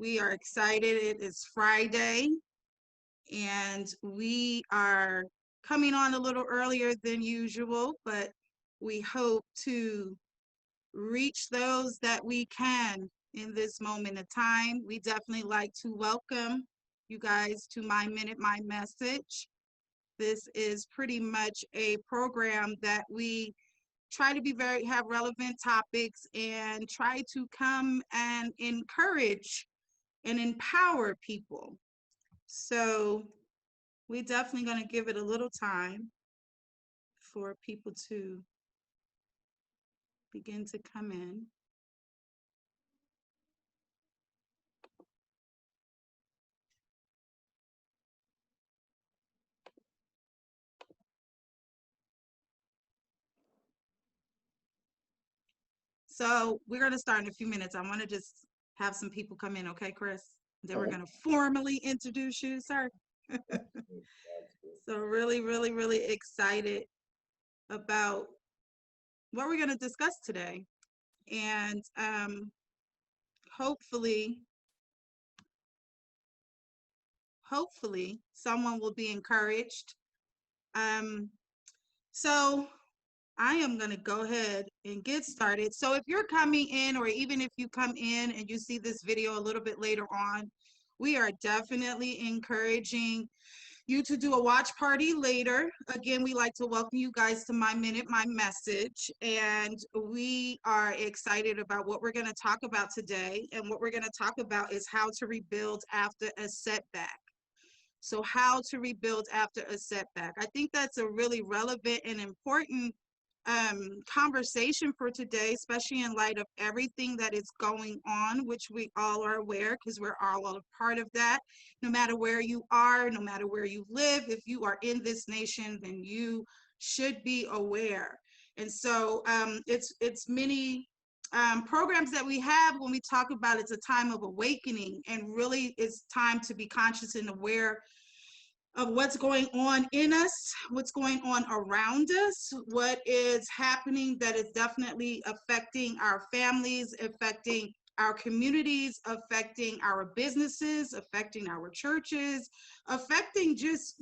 We are excited. It is Friday, and we are coming on a little earlier than usual, but we hope to reach those that we can in this moment of time. We definitely like to welcome you guys to My Minute, My Message. This is pretty much a program that we try to have relevant topics and try to come and encourage and empower people. So we definitely going to give it a little time for people to begin to come in. So we're going to start in a few minutes. I want to just have some people come in, okay, Chris? Then we're going to formally introduce you, sir. So really, really, really excited about what we're going to discuss today. And hopefully someone will be encouraged. So I am going to go ahead and get started. So if you're coming in, or even if you come in and you see this video a little bit later on, we are definitely encouraging you to do a watch party later. Again, we like to welcome you guys to My Minute, My Message. And we are excited about what we're going to talk about today. And what we're going to talk about is how to rebuild after a setback. So how to rebuild after a setback. I think that's a really relevant and important conversation for today, especially in light of everything that is going on, which we all are aware because we're all a part of that. No matter where you are, no matter where you live, if you are in this nation, then you should be aware. And so it's many programs that we have when we talk about it's a time of awakening, and really it's time to be conscious and aware of what's going on in us, what's going on around us, what is happening that is definitely affecting our families, affecting our communities, affecting our businesses, affecting our churches, affecting just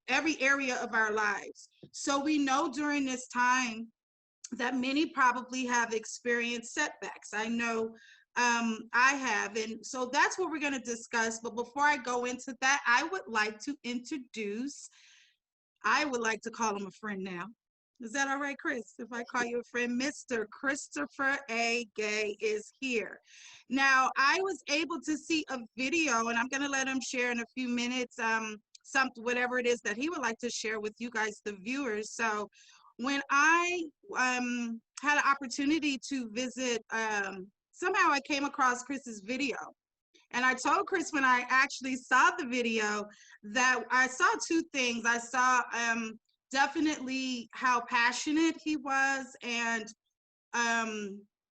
every area of our lives. So we know during this time that many probably have experienced setbacks. I know I have. And so that's what we're going to discuss. But before I go into that, I would like to call him a friend now. Is that all right, Chris? If I call you a friend, Mr. Christopher A. Gay is here. Now, I was able to see a video, and I'm going to let him share in a few minutes whatever it is that he would like to share with you guys, the viewers. So when I had an opportunity to visit, somehow I came across Chris's video. And I told Chris when I actually saw the video that I saw two things. I saw definitely how passionate he was and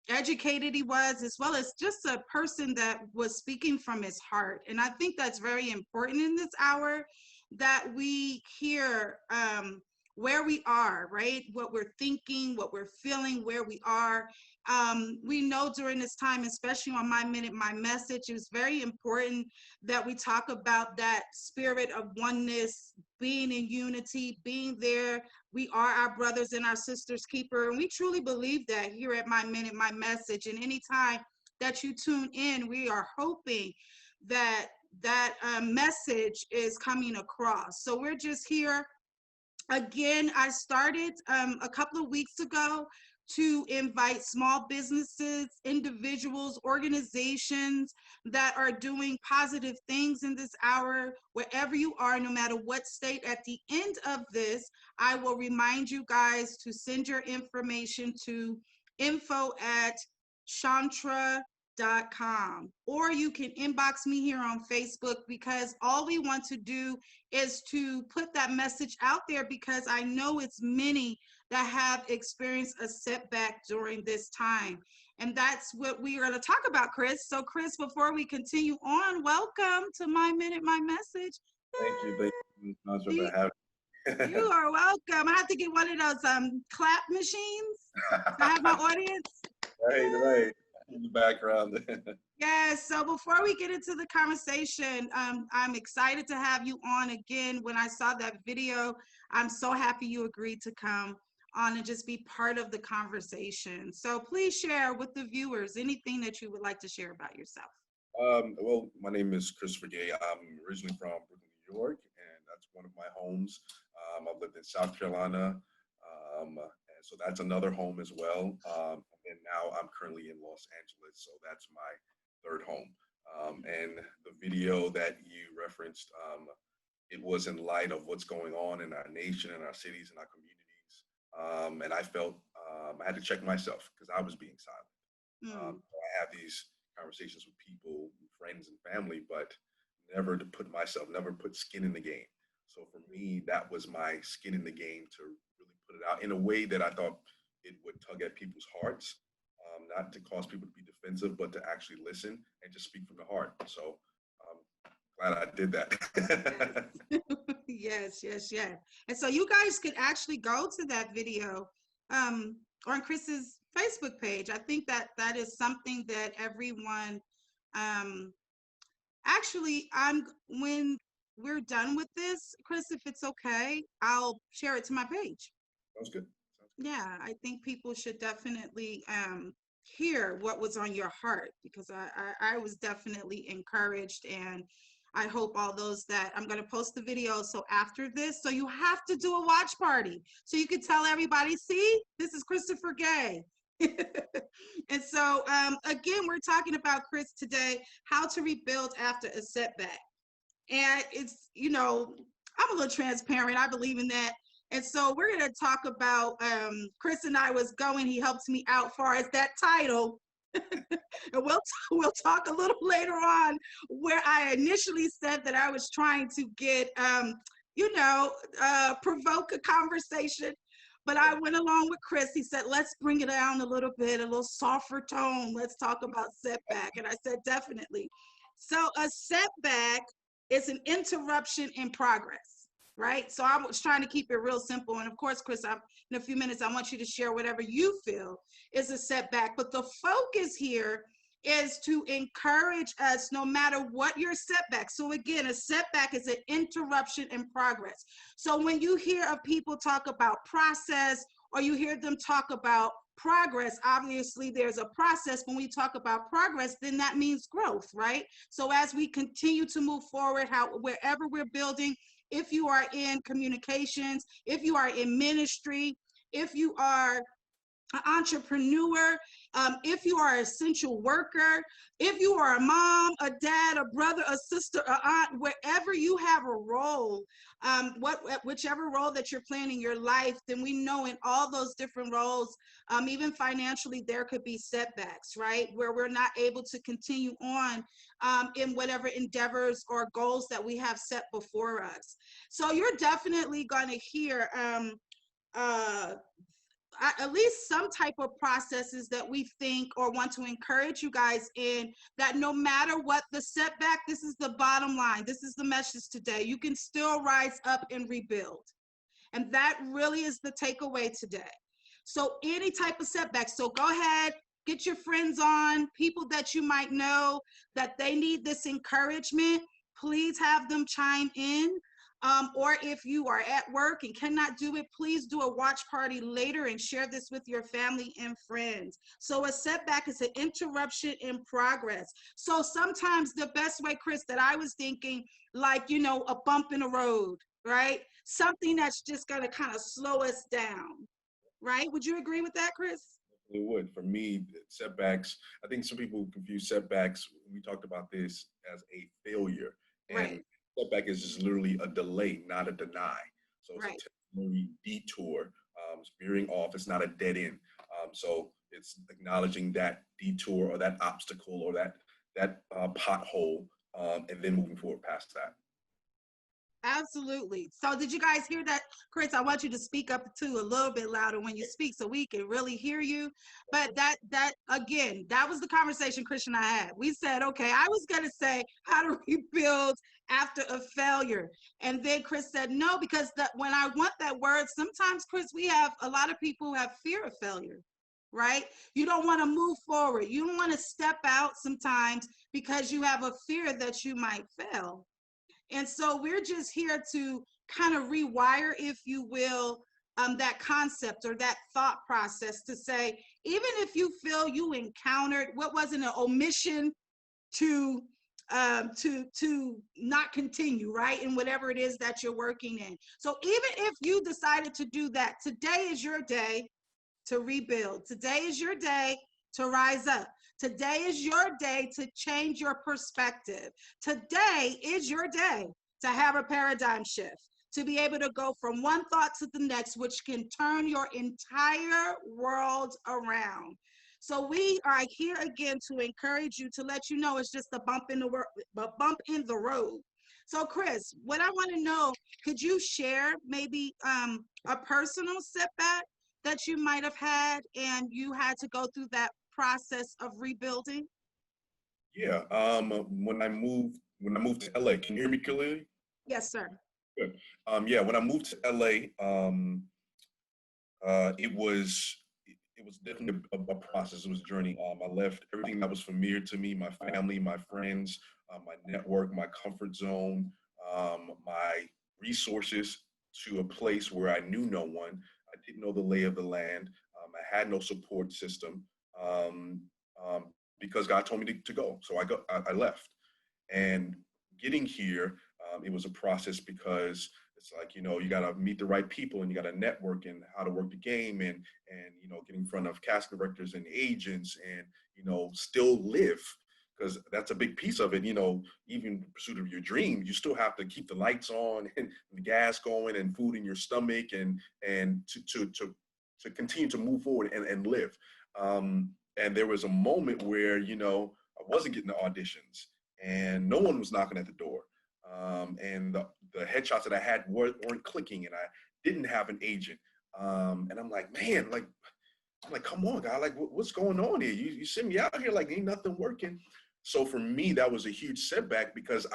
educated he was, as well as just a person that was speaking from his heart. And I think that's very important in this hour, that we hear where we are, right? What we're thinking, what we're feeling, where we are. We know during this time, especially on My Minute, My Message, it's very important that we talk about that spirit of oneness, being in unity, being there. We are our brothers and our sisters keeper. And we truly believe that here at My Minute, My Message. And anytime that you tune in, we are hoping that message is coming across. So we're just here. Again, I started a couple of weeks ago to invite small businesses, individuals, organizations that are doing positive things in this hour, wherever you are, no matter what state. At the end of this, I will remind you guys to send your information to info@chantra.com, or you can inbox me here on Facebook, because all we want to do is to put that message out there, because I know it's many that have experienced a setback during this time. And that's what we are going to talk about, Chris. So Chris, before we continue on, welcome to My Minute, My Message. Thank you, baby. You are welcome. I have to get one of those clap machines to have my audience. Right. in the background. Yes. So before we get into the conversation, I'm excited to have you on again. When I saw that video, I'm so happy you agreed to come on and just be part of the conversation. So please share with the viewers anything that you would like to share about yourself. Well, my name is Christopher Gay. I'm originally from Brooklyn, New York, and that's one of my homes. I've lived in South Carolina, and so that's another home as well. And now I'm currently in Los Angeles, so that's my third home. And the video that you referenced, it was in light of what's going on in our nation, in our cities, in our communities. And I felt I had to check myself because I was being silent. Mm. I have these conversations with people, friends, and family, but never to put myself, never put skin in the game. So for me, that was my skin in the game to really put it out in a way that I thought it would tug at people's hearts, not to cause people to be defensive, but to actually listen and just speak from the heart. So glad I did that. Yes. Yes, yes, yes. And so you guys could actually go to that video um, on Chris's Facebook page. I think that that is something that everyone um, actually, I'm when we're done with this, Chris, if it's okay, I'll share it to my page. Sounds good. Sounds good. Yeah, I think people should definitely hear what was on your heart because I was definitely encouraged, and I hope all those that I'm going to post the video. So after this, so you have to do a watch party so you can tell everybody, see, this is Christopher Gay. And so again, we're talking about, Chris, today, how to rebuild after a setback. And it's, I'm a little transparent. I believe in that. And so we're going to talk about, Chris and I was going, he helped me out far as that title. And we'll talk a little later on where I initially said that I was trying to get, provoke a conversation. But I went along with Chris. He said, let's bring it down a little bit, a little softer tone. Let's talk about setback. And I said, definitely. So a setback is an interruption in progress, right? So I was trying to keep it real simple. And of course, Chris, in a few minutes, I want you to share whatever you feel is a setback. But the focus here is to encourage us no matter what your setback. So again, a setback is an interruption in progress. So when you hear of people talk about process or you hear them talk about progress, obviously there's a process. When we talk about progress, then that means growth, right? So as we continue to move forward, wherever we're building, if you are in communications, if you are in ministry, if you are an entrepreneur, if you are an essential worker, if you are a mom, a dad, a brother, a sister, a aunt, wherever you have a role, whichever role that you're playing in your life, then we know in all those different roles, even financially, there could be setbacks, right? Where we're not able to continue on in whatever endeavors or goals that we have set before us. So you're definitely going to hear uh, at least some type of processes that we think or want to encourage you guys in, that no matter what the setback, this is the bottom line. This is the message today. You can still rise up and rebuild. And that really is the takeaway today. So any type of setback. So go ahead, get your friends on, people that you might know that they need this encouragement. Please have them chime in. Or if you are at work and cannot do it, please do a watch party later and share this with your family and friends. So a setback is an interruption in progress. So sometimes the best way, Chris, that I was thinking, like, a bump in the road, right? Something that's just going to kind of slow us down, right? Would you agree with that, Chris? It would. For me, setbacks, I think some people confuse setbacks. We talked about this as a failure. And Right, setback is just literally a delay, not a deny. So it's a right. temporary detour, veering off. It's not a dead end. So it's acknowledging that detour or that obstacle or that pothole, and then moving forward past that. Absolutely. So did you guys hear that? Chris, I want you to speak up too a little bit louder when you speak so we can really hear you. But that again, that was the conversation Christian and I had. We said, okay, I was gonna say how to rebuild after a failure. And then Chris said no, because that when I want that word, sometimes Chris, we have a lot of people who have fear of failure. right? You don't want to move forward. You don't want to step out sometimes because you have a fear that you might fail. And so we're just here to kind of rewire, if you will, that concept or that thought process to say, even if you feel you encountered what wasn't an omission to not continue right in whatever it is that you're working in. So even if you decided to do that, today is your day to rebuild. Today is your day to rise up. Today is your day to change your perspective. Today is your day to have a paradigm shift, to be able to go from one thought to the next, which can turn your entire world around. So we are here again to encourage you, to let you know it's just a bump in the bump in the road. So Chris, what I want to know, could you share maybe a personal setback that you might have had and you had to go through that process of rebuilding? Yeah. When I moved to LA, can you hear me clearly? Yes, sir. Good. Yeah, when I moved to LA, it was definitely a process. It was a journey. I left everything that was familiar to me, my family, my friends, my network, my comfort zone, my resources, to a place where I knew no one. I didn't know the lay of the land. I had no support system, um, because God told me to go. So I left. And getting here, it was a process, because it's like, you got to meet the right people, and you got to network, and how to work the game, and get in front of cast directors and agents, and still live, because that's a big piece of it. Even in pursuit of your dream, you still have to keep the lights on, and the gas going, and food in your stomach, and to continue to move forward and live. And there was a moment where I wasn't getting the auditions, and no one was knocking at the door. And the headshots that I had weren't clicking, and I didn't have an agent. And I'm like, man, I'm like, come on, guy, like, what's going on here? You send me out here like ain't nothing working. So for me, that was a huge setback, because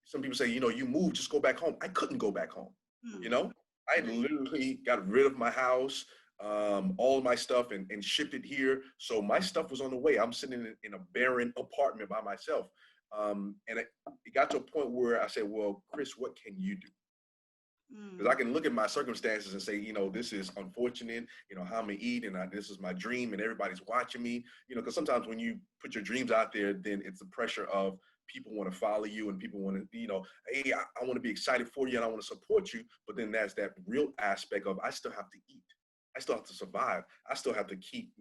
some people say, you move, just go back home. I couldn't go back home. You Hmm. know, I literally got rid of my house, all of my stuff, and shipped it here. So my stuff was on the way. I'm sitting in a barren apartment by myself. And it got to a point where I said, well, Chris, what can you do? Because I Mm. can look at my circumstances and say, this is unfortunate, how I'm gonna eat, and this is my dream, and everybody's watching me, because sometimes when you put your dreams out there, then it's the pressure of people want to follow you, and people want to, hey, I want to be excited for you, and I want to support you. But then there's that real aspect of, I still have to eat. I still have to survive. I still have to keep,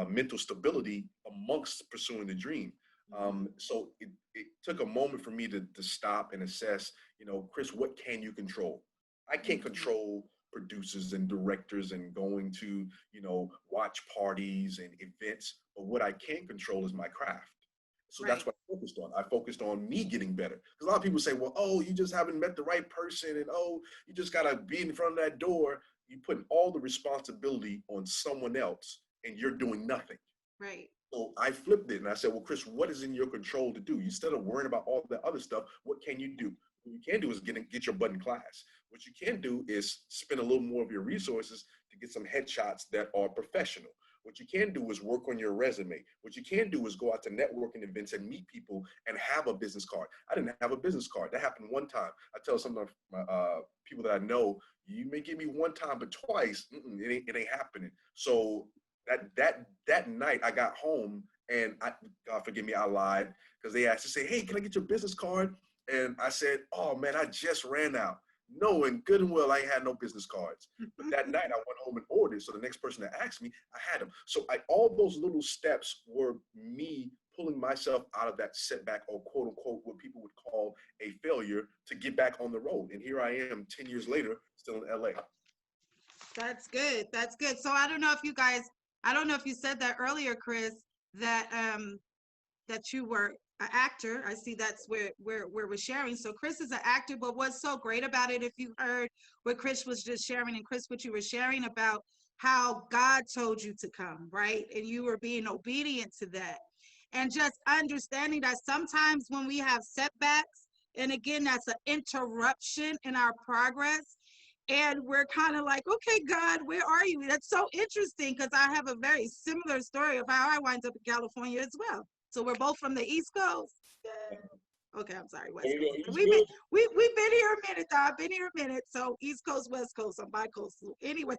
mental stability amongst pursuing the dream. Mhm. So it took a moment for me to stop and assess, Chris, what can you control? I can't Mhm. control producers and directors and going to, watch parties and events, but what I can control is my craft. So that's Right. what I focused on. I focused on me getting better. Because a lot of people say, well, oh, you just haven't met the right person, and oh, you just gotta be in front of that door. You put all the responsibility on someone else, and you're doing nothing. Right. So I flipped it and I said, well, Chris, what is in your control to do? Instead of worrying about all the other stuff, what can you do? What you can do is get your butt in class. What you can do is spend a little more of your resources to get some headshots that are professional. What you can do is work on your resume. What you can do is go out to networking events and meet people and have a business card. I didn't have a business card. That happened one time. I tell some of my people that I know, you may give me one time, but twice, it ain't happening. So that night I got home, and God forgive me, I lied, because they asked to say, hey, can I get your business card? And I said, oh man, I just ran out. Knowing good and well I ain't had no business cards. But that night I went home and ordered. So the next person that asked me, I had them. So all those little steps were me pulling myself out of that setback, or quote unquote what people would call a failure, to get back on the road. And here I am 10 years later, still in LA. That's good. That's good. So I don't know if you guys, I don't know if you said that earlier, Chris, that that you were an actor. I see that's where we're sharing. So Chris is an actor, but what's so great about it, if you heard what Chris was just sharing, and Chris, what you were sharing about how God told you to come, right? And you were being obedient to that. And just understanding that sometimes when we have setbacks, and again, that's an interruption in our progress, And we're kind of like, okay, God, where are you? That's so interesting because I have a very similar story of how I wind up in California as well. So we're both from the East Coast. Okay, I'm sorry, There West you go. Coast. But He's we've been good. we've been here a minute, though. I've been here a minute. So East Coast, West Coast, I'm bi-coastal. Anyway,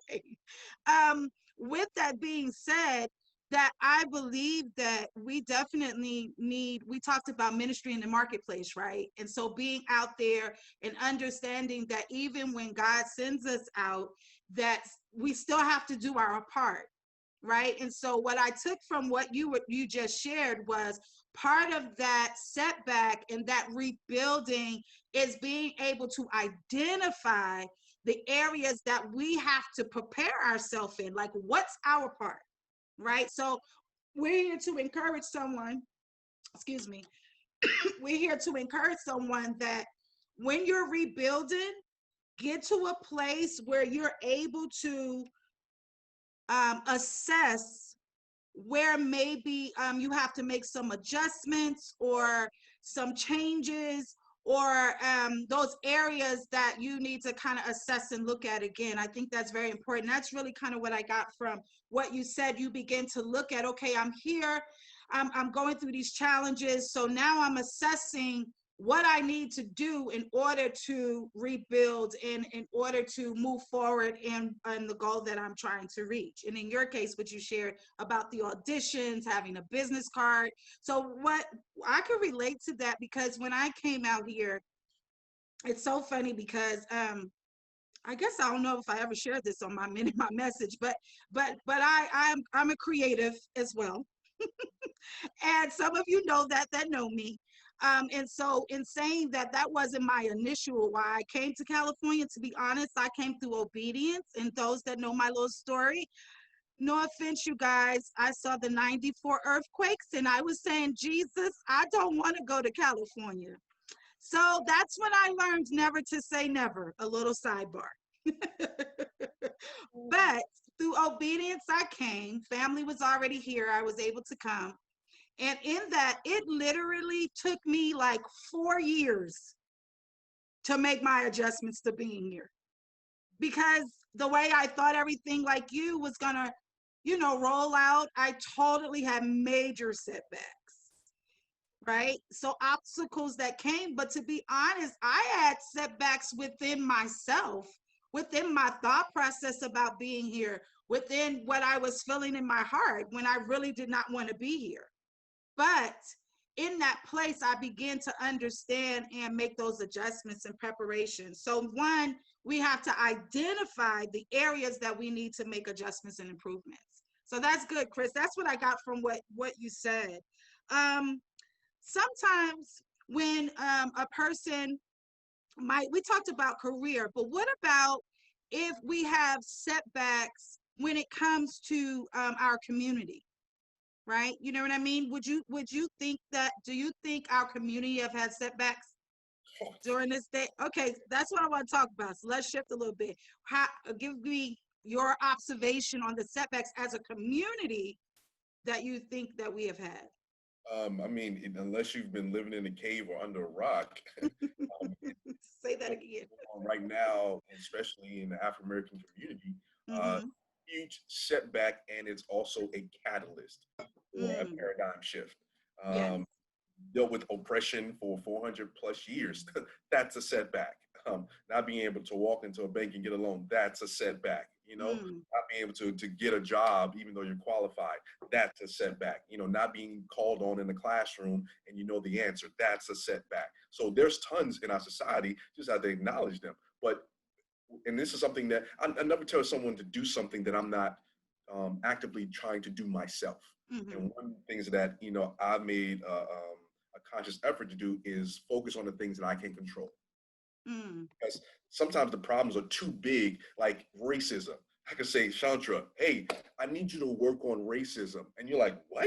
um, with that being said, that I believe that we definitely need, we talked about ministry in the marketplace, right? And so being out there and understanding that even when God sends us out, that we still have to do our part, right? And so what I took from what you just shared was part of that setback and that rebuilding is being able to identify the areas that we have to prepare ourselves in, like what's our part, right? So we're here to encourage someone, excuse me, we're here to encourage someone that when you're rebuilding, get to a place where you're able to assess where maybe you have to make some adjustments or some changes, or those areas that you need to kind of assess and look at again. I think that's very important. That's really kind of what I got from what you said. You begin to look at, okay, I'm here, I'm going through these challenges. So now I'm assessing what I need to do in order to rebuild and in order to move forward in the goal that I'm trying to reach. And in your case, what you shared about the auditions, having a business card. So what I can relate to that, because when I came out here, it's so funny because I guess I don't know if I ever shared this on my my message, but I'm a creative as well. And some of you know that know me. And so in saying that, that wasn't my initial why I came to California. To be honest, I came through obedience. And those that know my little story, no offense, you guys, I saw the 94 earthquakes and I was saying, Jesus, I don't want to go to California. So that's when I learned never to say never, a little sidebar. But through obedience, I came. Family was already here. I was able to come. And in that, it literally took me like 4 years to make my adjustments to being here. Because the way I thought everything like you was gonna, roll out, I totally had major setbacks, right? So obstacles that came, but to be honest, I had setbacks within myself, within my thought process about being here, within what I was feeling in my heart when I really did not want to be here. But in that place, I began to understand and make those adjustments and preparations. So one, we have to identify the areas that we need to make adjustments and improvements. So that's good, Chris. That's what I got from what you said. Um, Sometimes when a person we talked about career, but what about if we have setbacks when it comes to our community? Right? You know what I mean? Would you think that, do you think our community have had setbacks during this day? Okay, that's what I want to talk about. So let's shift a little bit. How, give me your observation on the setbacks as a community that you think that we have had. I mean, unless you've been living in a cave or under a rock, Say that going again. on right now, especially in the African American community, uh, Mm-hmm. huge setback, and it's also a catalyst for a Mm. paradigm shift. Yes. Um, Dealt with oppression for 400 plus years. That's a setback. Not being able to walk into a bank and get a loan, that's a setback. Mm. Not being able to get a job even though you're qualified, that's a setback. Not being called on in the classroom and you know the answer, that's a setback. So there's tons in our society, just have to acknowledge them. But, and this is something that I never tell someone to do something that I'm not actively trying to do myself. Mm-hmm. And one of the things that, I've made a conscious effort to do is focus on the things that I can control. Mm. Because sometimes the problems are too big, like racism. I could say, Chandra, hey, I need you to work on racism. And you're like, what?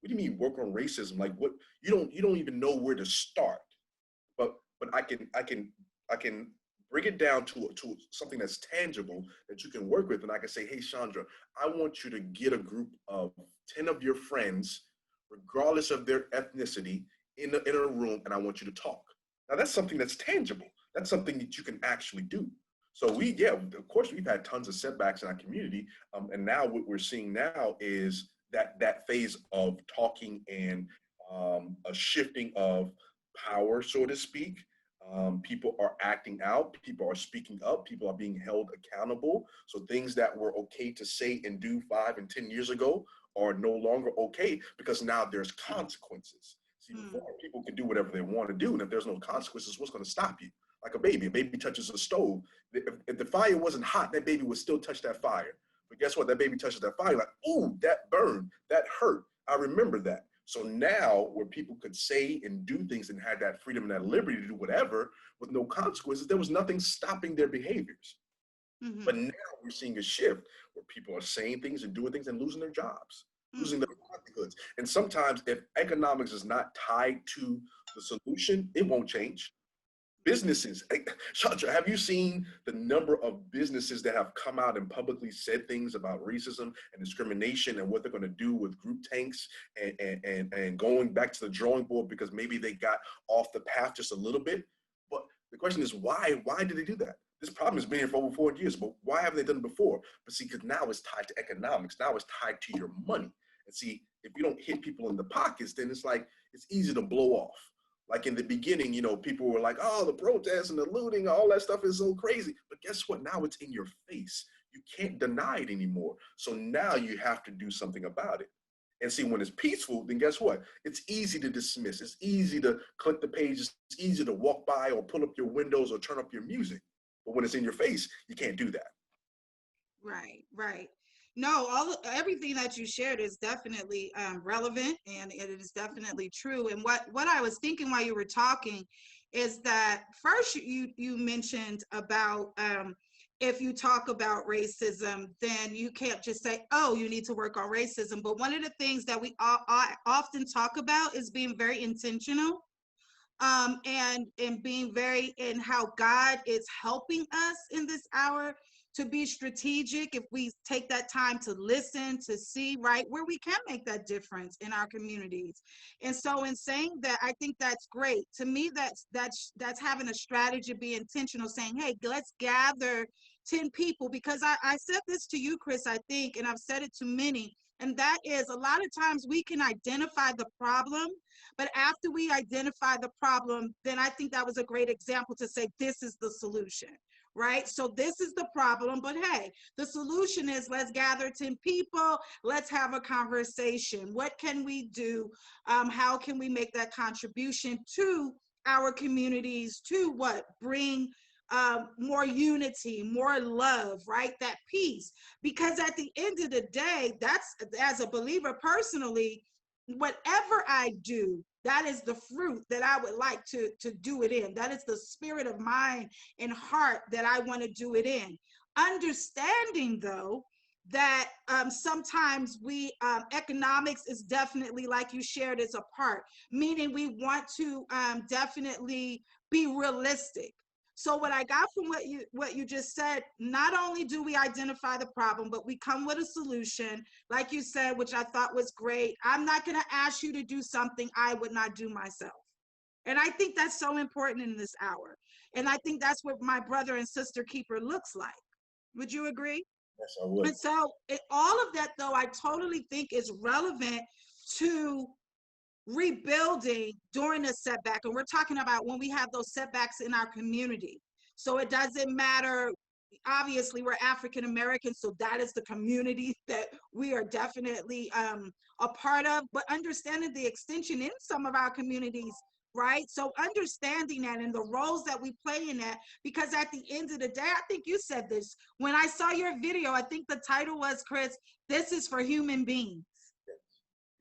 What do you mean work on racism? Like what? You don't even know where to start. But I can bring it down to something that's tangible that you can work with. And I can say, hey, Chandra, I want you to get a group of 10 of your friends, regardless of their ethnicity, in a room, and I want you to talk. Now that's something that's tangible. That's something that you can actually do. So yeah, of course, we've had tons of setbacks in our community, and now what we're seeing now is that phase of talking and a shifting of power, so to speak. People are acting out. People are speaking up. People are being held accountable. So things that were okay to say and do 5 and 10 years ago are no longer okay because now there's consequences. See, before people could do whatever they want to do, and if there's no consequences, what's going to stop you? Like a baby touches a stove. If the fire wasn't hot, that baby would still touch that fire. But guess what? That baby touches that fire, like, ooh, that burned, that hurt. I remember that. So now, where people could say and do things and had that freedom and that liberty to do whatever with no consequences, there was nothing stopping their behaviors. Mm-hmm. But now we're seeing a shift where people are saying things and doing things and losing their jobs, losing their livelihoods. And sometimes, if economics is not tied to the solution, it won't change. Businesses, Chandra, have you seen the number of businesses that have come out and publicly said things about racism and discrimination and what they're going to do with group tanks and going back to the drawing board because maybe they got off the path just a little bit? But the question is, why? Why did they do that? This problem has been here for over 4 years, but why haven't they done it before? But see, because now it's tied to economics. Now it's tied to your money. And see, if you don't hit people in the pockets, then it's like, it's easy to blow off. Like in the beginning, people were like, oh, the protests and the looting, all that stuff is so crazy. But guess what? Now it's in your face. You can't deny it anymore. So now you have to do something about it. And see, when it's peaceful, then guess what? It's easy to dismiss. It's easy to click the pages. It's easy to walk by or pull up your windows or turn up your music. But when it's in your face, you can't do that. Right, right. No, everything that you shared is definitely relevant, and it is definitely true. And what I was thinking while you were talking is that first you mentioned about if you talk about racism, then you can't just say, oh, you need to work on racism. But one of the things that we often talk about is being very intentional, and being very in how God is helping us in this hour to be strategic. If we take that time to listen, to see right where we can make that difference in our communities. And so in saying that, I think that's great. To me, that's having a strategy, be intentional, saying, hey, let's gather 10 people, because I said this to you, Chris, I think, and I've said it to many. And that is, a lot of times we can identify the problem, but after we identify the problem, then I think that was a great example to say, this is the solution, right? So this is the problem, but hey, the solution is, let's gather 10 people, let's have a conversation. What can we do? How can we make that contribution to our communities to bring more unity, more love, right? That peace. Because at the end of the day, that's, as a believer personally, whatever I do, that is the fruit that I would like to do it in. That is the spirit of mind and heart that I want to do it in. Understanding, though, that sometimes economics is definitely, like you shared, is a part, meaning we want to definitely be realistic. So what I got from what you just said, not only do we identify the problem, but we come with a solution, like you said, which I thought was great. I'm not going to ask you to do something I would not do myself. And I think that's so important in this hour. And I think that's what my brother and sister keeper looks like. Would you agree? Yes, I would. And so all of that, though, I totally think is relevant to rebuilding during a setback. And we're talking about when we have those setbacks in our community. So it doesn't matter. Obviously, we're African Americans, so that is the community that we are definitely a part of, but understanding the extension in some of our communities, right? So understanding that and the roles that we play in that, because at the end of the day, I think you said this, when I saw your video, I think the title was, Chris, this is for human beings.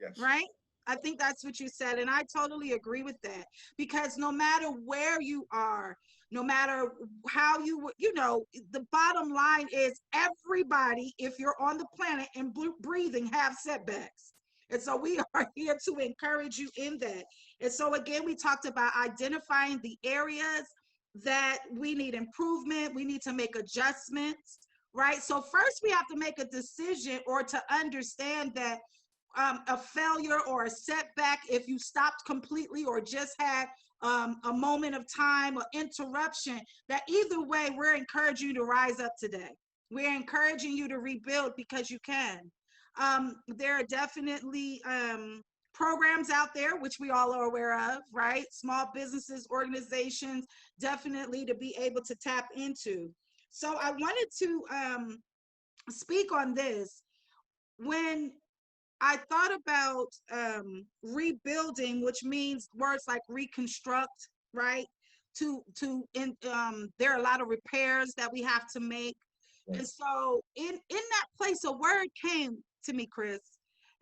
Yes. Right? I think that's what you said. And I totally agree with that, because no matter where you are, no matter how the bottom line is, everybody, if you're on the planet and breathing, have setbacks. And so we are here to encourage you in that. And so again, we talked about identifying the areas that we need improvement. We need to make adjustments, right? So first we have to make a decision, or to understand that a failure or a setback, if you stopped completely or just had a moment of time or interruption, that either way, we're encouraging you to rise up today. We're encouraging you to rebuild because you can. There are definitely programs out there, which we all are aware of, right? Small businesses, organizations, definitely to be able to tap into. So I wanted to speak on this. When I thought about rebuilding, which means words like reconstruct, right? There are a lot of repairs that we have to make, Right. and so in that place, a word came to me, Chris,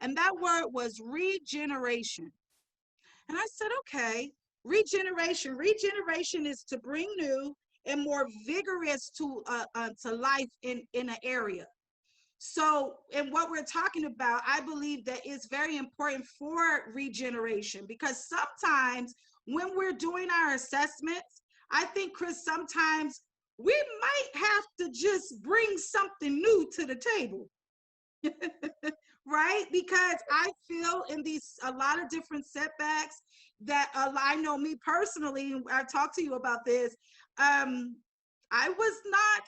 and that word was regeneration. And I said, okay, regeneration. Regeneration is to bring new and more vigorous to life in an area. So, and what we're talking about, I believe that it's very important for regeneration, because sometimes when we're doing our assessments, I think, Chris, sometimes we might have to just bring something new to the table. Right? Because I feel in these a lot of different setbacks that I know me personally, I've talked to you about this. I was not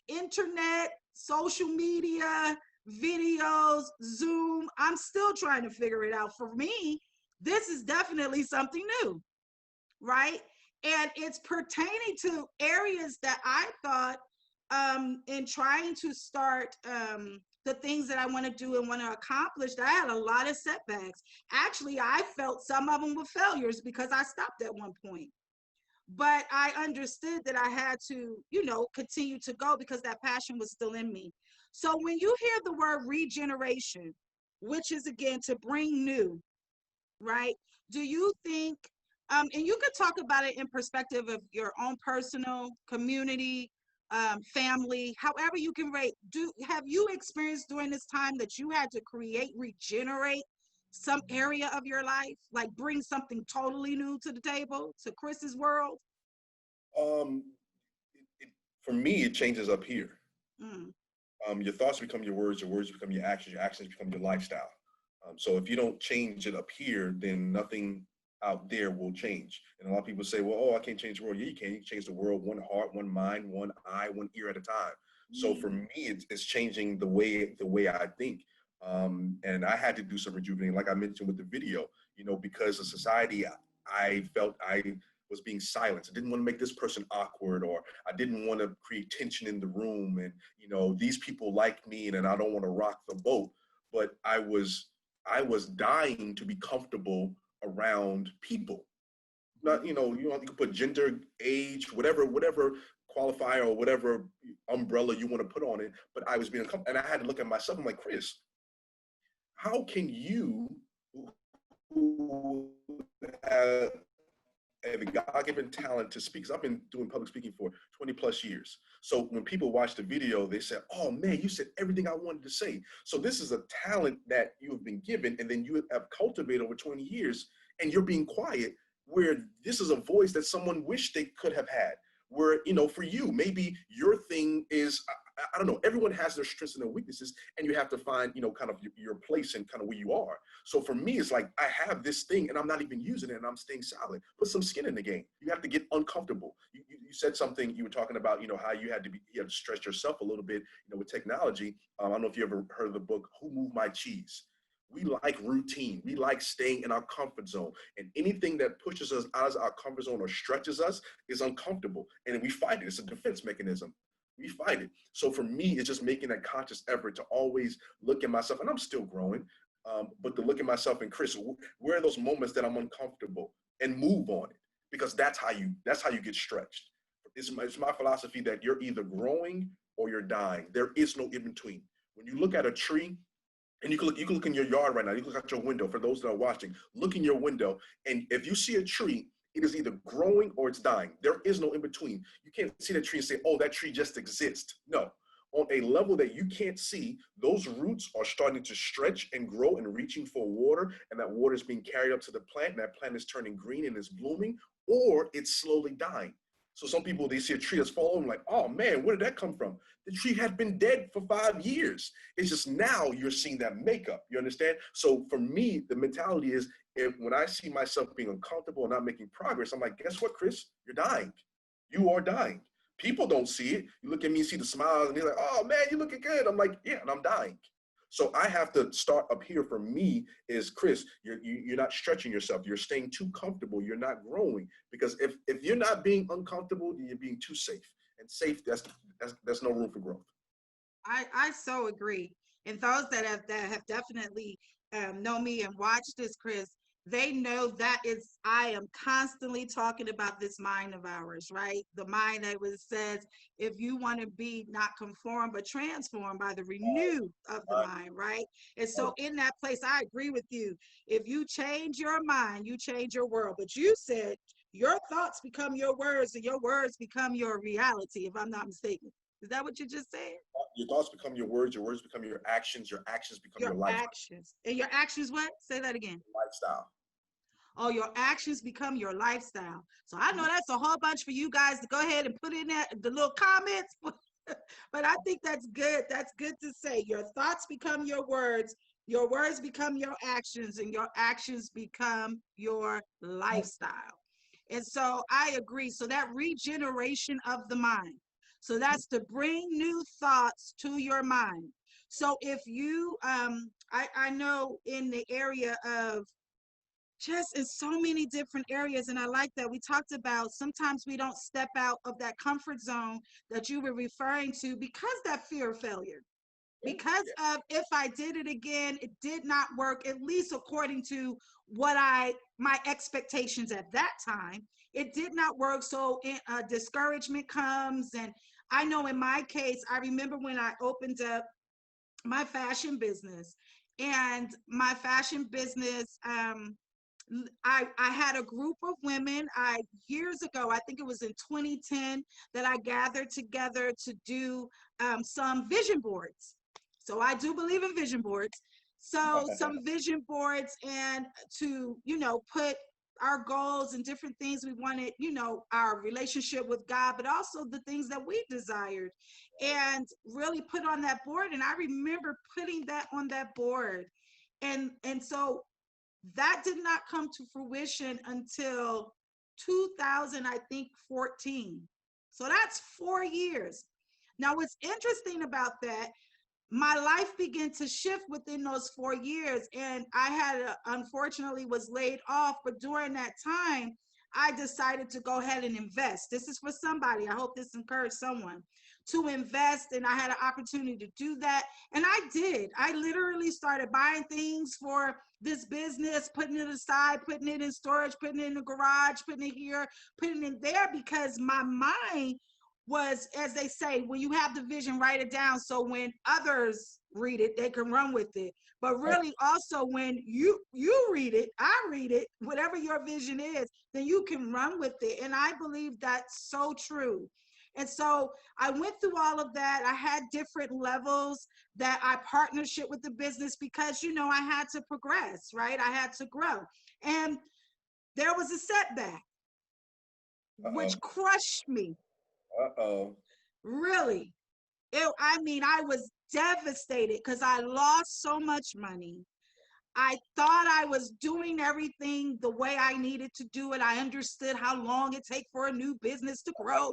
internet, social media, videos, Zoom. I'm still trying to figure it out. For me, this is definitely something new, right? And it's pertaining to areas that I thought in trying to start the things that I want to do and want to accomplish, I had a lot of setbacks. Actually, I felt some of them were failures because I stopped at one point. But I understood that I had to, continue to go because that passion was still in me. So when you hear the word regeneration, which is again to bring new, right? Do you think, and you could talk about it in perspective of your own personal community, family, however you can rate. Have you experienced during this time that you had to regenerate some area of your life, like bring something totally new to the table, to Chris's world? Um, for me, it changes up here. Mm. Your thoughts become your words become your actions become your lifestyle. So if you don't change it up here, then nothing out there will change. And a lot of people say, well, oh, I can't change the world. Yeah, you can. You can change the world one heart, one mind, one eye, one ear at a time. So for me, it's changing the way I think. And I had to do some rejuvenating, like I mentioned with the video, because of society, I felt I was being silenced. I didn't want to make this person awkward, or I didn't want to create tension in the room. And, these people like me and I don't want to rock the boat. But I was dying to be comfortable around people. Not, you can put gender, age, whatever qualifier or whatever umbrella you want to put on it. But I was being uncomfortable, and I had to look at myself. I'm like, Chris, how can you, who have a God-given talent to speak? 'Cause I've been doing public speaking for 20 plus years. So when people watch the video, they say, oh man, you said everything I wanted to say. So this is a talent that you have been given and then you have cultivated over 20 years, and you're being quiet, where this is a voice that someone wished they could have had. Where, for you, maybe your thing is, I don't know, everyone has their strengths and their weaknesses, and you have to find, kind of your place and kind of where you are. So for me, it's like I have this thing and I'm not even using it and I'm staying silent. Put some skin in the game. You have to get uncomfortable. You said something, you were talking about, how you had to stretch yourself a little bit, with technology. I don't know if you ever heard of the book, Who Moved My Cheese? We like routine. We like staying in our comfort zone. And anything that pushes us out of our comfort zone or stretches us is uncomfortable. And we fight it. It's a defense mechanism. We fight it. So for me, it's just making that conscious effort to always look at myself, and I'm still growing, but to look at myself and Chris, where are those moments that I'm uncomfortable, and move on it, because that's how you get stretched. It's my philosophy that you're either growing or you're dying. There is no in between. When you look at a tree, and you can look in your yard right now, you can look out your window. For those that are watching, look in your window, and if you see a tree, it is either growing or it's dying. There is no in between. You can't see that tree and say, oh, that tree just exists. No. On a level that you can't see, those roots are starting to stretch and grow and reaching for water, and that water is being carried up to the plant, and that plant is turning green and is blooming, or it's slowly dying. So some people, they see a tree that's falling, like, oh man, where did that come from? The tree had been dead for 5 years. It's just now you're seeing that makeup, you understand? So for me, the mentality is, when I see myself being uncomfortable and not making progress, I'm like, guess what, Chris? You're dying. You are dying. People don't see it. You look at me, see the smiles, and they're like, oh man, you're looking good. I'm like, yeah, and I'm dying. So I have to start up here. For me is, Chris, you're not stretching yourself. You're staying too comfortable. You're not growing, because if you're not being uncomfortable, then you're being too safe. And safe, that's no room for growth. I so agree. And those that have definitely know me and watched this, Chris, they know that I am constantly talking about this mind of ours, right? The mind that was says, if you want to be not conformed but transformed by the renew of the mind, right? And so in that place, I agree with you. If you change your mind, you change your world. But you said your thoughts become your words and your words become your reality, if I'm not mistaken. Is that what you just said? Your thoughts become your words become your actions become Your your life, actions. And your actions what? Say that again. lifestyle. Oh, your actions become your lifestyle. So I know that's a whole bunch for you guys to go ahead and put in that the little comments. But I think that's good. That's good to say. Your thoughts become your words become your actions, and your actions become your lifestyle. And so I agree. So that regeneration of the mind. So that's to bring new thoughts to your mind. So if you, I know in the area of just in so many different areas, and I like that we talked about sometimes we don't step out of that comfort zone that you were referring to because that fear of failure, because of if I did it again, it did not work, at least according to what my expectations at that time, it did not work. So discouragement comes. And I know in my case, I remember when I opened up my fashion business, and my fashion business, I had a group of women years ago, I think it was in 2010, that I gathered together to do some vision boards. So I do believe in vision boards. So some vision boards, and to, put our goals and different things we wanted, our relationship with God, but also the things that we desired, and really put on that board. And I remember putting that on that board. And so that did not come to fruition until 2000, I think 14. So that's 4 years. Now, what's interesting about that, my life began to shift within those 4 years, and I had unfortunately was laid off. But during that time, I decided to go ahead and invest. This is for somebody. I hope this encouraged someone to invest, and I had an opportunity to do that, and I did. I literally started buying things for this business, putting it aside, putting it in storage, putting it in the garage, putting it here, putting it there, because my mind was, as they say, when you have the vision, write it down, so when others read it, they can run with it. But really also when you read it, I read it, whatever your vision is, then you can run with it. And I believe that's so true. And so I went through all of that. I had different levels that I partnership with the business, because, I had to progress, right? I had to grow. And there was a setback, which crushed me. Really. I was devastated because I lost so much money. I thought I was doing everything the way I needed to do it. I understood how long it takes for a new business to grow,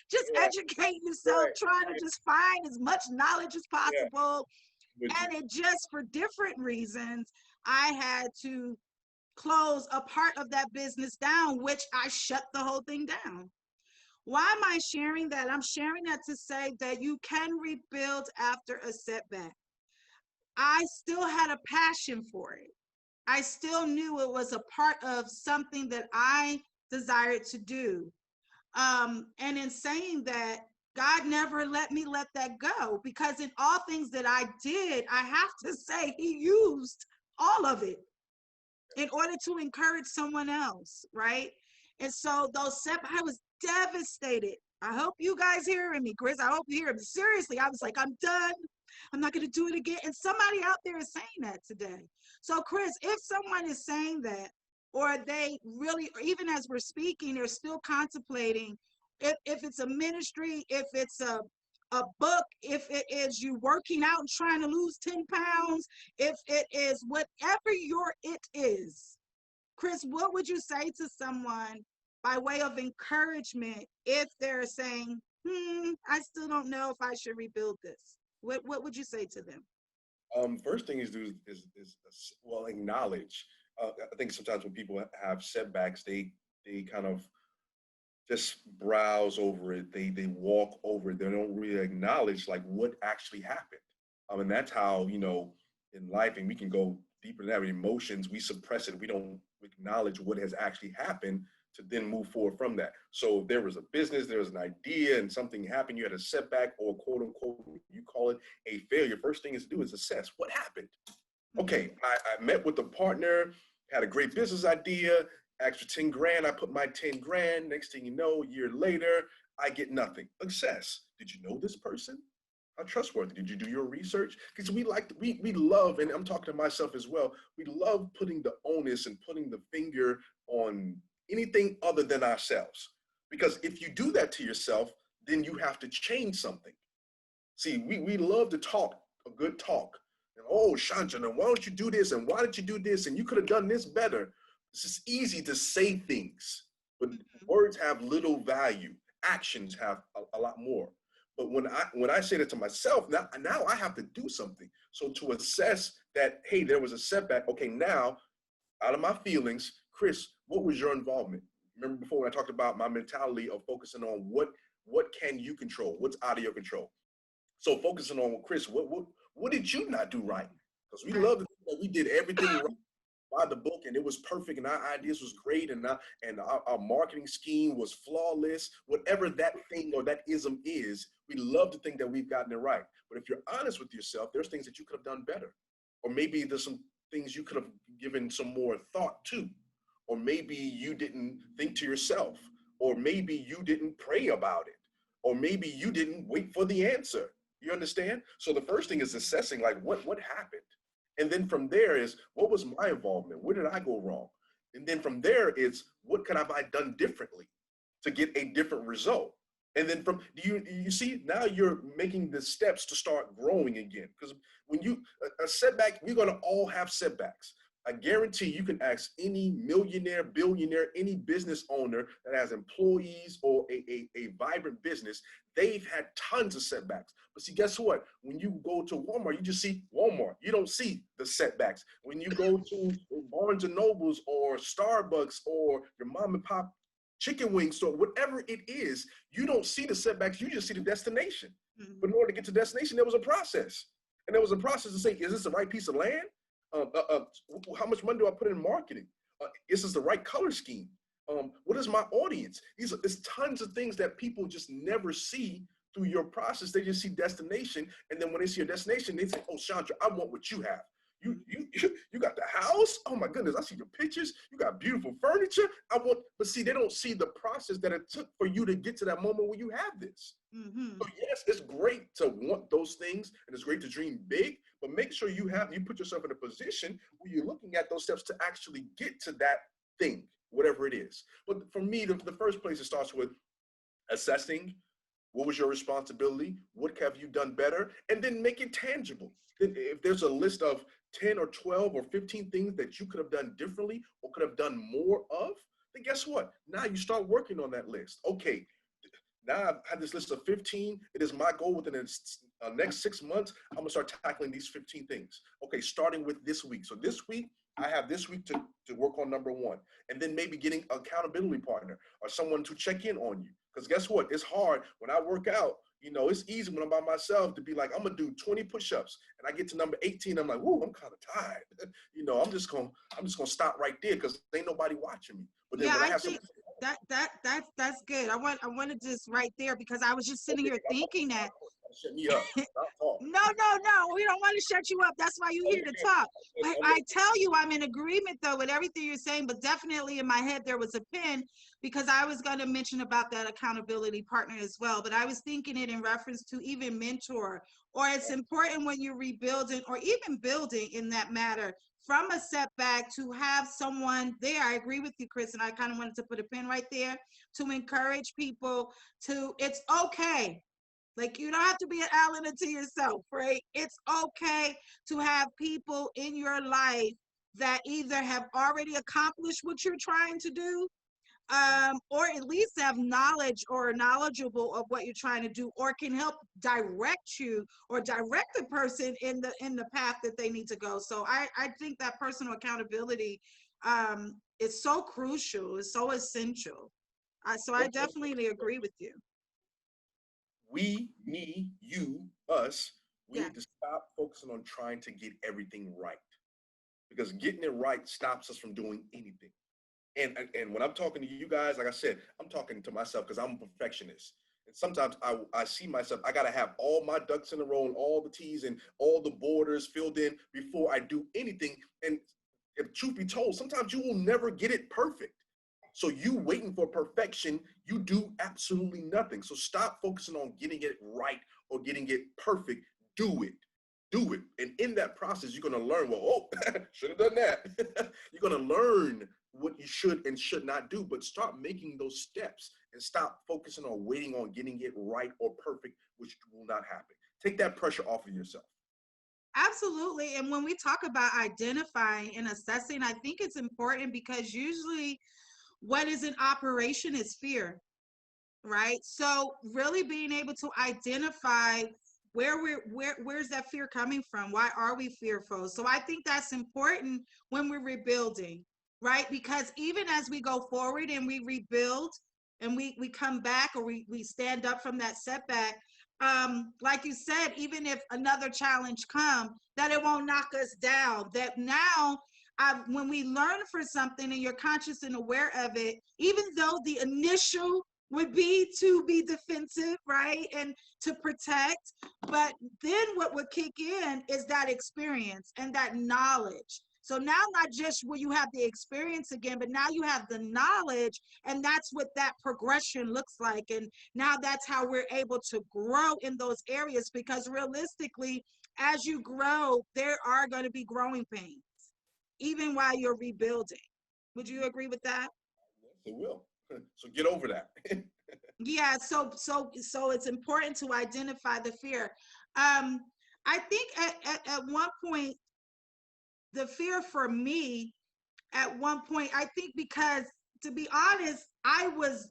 just educating yourself, trying to just find as much knowledge as possible. And it just, for different reasons, I had to close a part of that business down, which I shut the whole thing down. Why am I sharing that? I'm sharing that to say that you can rebuild after a setback. I still had a passion for it. I still knew it was a part of something that I desired to do. And in saying that, God never let me let that go, because in all things that I did, I have to say He used all of it in order to encourage someone else, right? And so I was devastated. I hope you guys hearing me, Chris. I hope you hear me. Seriously, I was like, I'm done. I'm not going to do it again. And somebody out there is saying that today. So, Chris, if someone is saying that, or they really, or even as we're speaking, they're still contemplating, if it's a ministry, if it's a book, if it is you working out and trying to lose 10 pounds, if it is whatever it is, Chris, what would you say to someone by way of encouragement if they're saying, I still don't know if I should rebuild this? What would you say to them? First thing is do well, acknowledge. I think sometimes when people have setbacks, they kind of just browse over it. They walk over it. They don't really acknowledge like what actually happened. And that's how, in life, and we can go deeper than that with emotions, we suppress it. We don't acknowledge what has actually happened to then move forward from that. So if there was a business, there was an idea and something happened, you had a setback or quote unquote, you call it a failure. First thing is to do is assess what happened. Okay, I met with a partner, had a great business idea, asked for 10 grand. I put my 10 grand. Next thing you know, a year later, I get nothing. Assess. Did you know this person? How trustworthy? Did you do your research? Because we love, and I'm talking to myself as well, we love putting the onus and putting the finger on anything other than ourselves. Because if you do that to yourself, then you have to change something. See, we love to talk a good talk. And, oh, Shantana, why don't you do this? And why did you do this? And you could have done this better. It's just easy to say things, but words have little value. Actions have a lot more. But when I say that to myself, now I have to do something. So to assess that, hey, there was a setback. Okay, now out of my feelings, Chris, what was your involvement? Remember before when I talked about my mentality of focusing on what can you control? What's out of your control? So focusing on Chris, what did you not do right? Because we love to think that we did everything right by the book and it was perfect and our ideas was great and our marketing scheme was flawless. Whatever that thing or that ism is, we love to think that we've gotten it right. But if you're honest with yourself, there's things that you could have done better. Or maybe there's some things you could have given some more thought to. Or maybe you didn't think to yourself. Or maybe you didn't pray about it. Or maybe you didn't wait for the answer. You understand? So the first thing is assessing like what happened. And then from there is what was my involvement? Where did I go wrong? And then from there is what could have I done differently to get a different result? And then from you see now you're making the steps to start growing again. Because when you a setback, we're gonna all have setbacks. I guarantee you can ask any millionaire, billionaire, any business owner that has employees or a vibrant business, they've had tons of setbacks. But see, guess what? When you go to Walmart, you just see Walmart. You don't see the setbacks. When you go to Barnes and Nobles or Starbucks or your mom and pop chicken wing store, whatever it is, you don't see the setbacks. You just see the destination. But in order to get to the destination, there was a process. And there was a process to say, is this the right piece of land? How much money do I put in marketing? Is this the right color scheme? What is my audience? There's tons of things that people just never see through your process. They just see destination. And then when they see your destination, they say, oh, Chandra, I want what you have. You got the house. Oh my goodness, I see your pictures. You got beautiful furniture. But see, they don't see the process that it took for you to get to that moment where you have this. So yes, it's great to want those things and it's great to dream big, but make sure you put yourself in a position where you're looking at those steps to actually get to that thing, whatever it is. But for me, the first place it starts with assessing what was your responsibility, what have you done better, and then make it tangible. If there's a list of 10 or 12 or 15 things that you could have done differently or could have done more of, then guess what? Now you start working on that list. Okay, now I've had this list of 15. It is my goal within the next 6 months, I'm gonna start tackling these 15 things. Okay, starting with this week. So this week, I have this week to work on number one. And then maybe getting an accountability partner or someone to check in on you. Because guess what? It's hard when I work out. It's easy when I'm by myself to be like, I'm gonna do 20 push-ups, and I get to number 18. I'm like, whoa, I'm kind of tired. I'm just gonna stop right there because ain't nobody watching me. But then Yeah, when I I have think some, that's good. I want to just right there because I was just sitting here thinking that. shut me up. Stop talking. No. We don't want to shut you up. That's why you're here to talk. But I tell you, I'm in agreement though with everything you're saying. But definitely in my head there was a pin because I was going to mention about that accountability partner as well. But I was thinking it in reference to even mentor, or it's important when you're rebuilding or even building in that matter from a setback to have someone there. I agree with you, Chris, and I kind of wanted to put a pin right there to encourage people to, it's okay. Like, you don't have to be an island unto yourself, right? It's okay to have people in your life that either have already accomplished what you're trying to do, or at least have knowledge or knowledgeable of what you're trying to do, or can help direct you or direct the person in the path that they need to go. So I think that personal accountability is so crucial, is so essential. So I definitely agree with you. We, me, you, us, we Yeah, need to stop focusing on trying to get everything right, because getting it right stops us from doing anything. And when I'm talking to you guys, like I said, I'm talking to myself because I'm a perfectionist. And sometimes I see myself, I gotta have all my ducks in a row and all the T's and all the borders filled in before I do anything. And if truth be told, sometimes you will never get it perfect. So you waiting for perfection, you do absolutely nothing. So stop focusing on getting it right or getting it perfect. Do it. Do it. And in that process, you're gonna learn, well, oh, should have done that. You're gonna learn what you should and should not do, but start making those steps and stop focusing on waiting on getting it right or perfect, which will not happen. Take that pressure off of yourself. absolutely. And when we talk about identifying and assessing, I think it's important because usually what is in operation is fear, right? So really being able to identify where's that fear coming from? Why are we fearful? So I think that's important when we're rebuilding, right? Because even as we go forward and we rebuild and we come back, or we stand up from that setback, like you said, even if another challenge come, that it won't knock us down. That now when we learn for something and you're conscious and aware of it, even though the initial would be to be defensive, right? And to protect. But then what would kick in is that experience and that knowledge. So now, not just will you have the experience again, but now you have the knowledge, and that's what that progression looks like. And now that's how we're able to grow in those areas, because realistically, as you grow, there are going to be growing pains, even while you're rebuilding. Would you agree with that? Yes, it will. So get over that. Yeah, so it's important to identify the fear. um I think at one point, the fear for me at one point, I think because, to be honest, I was,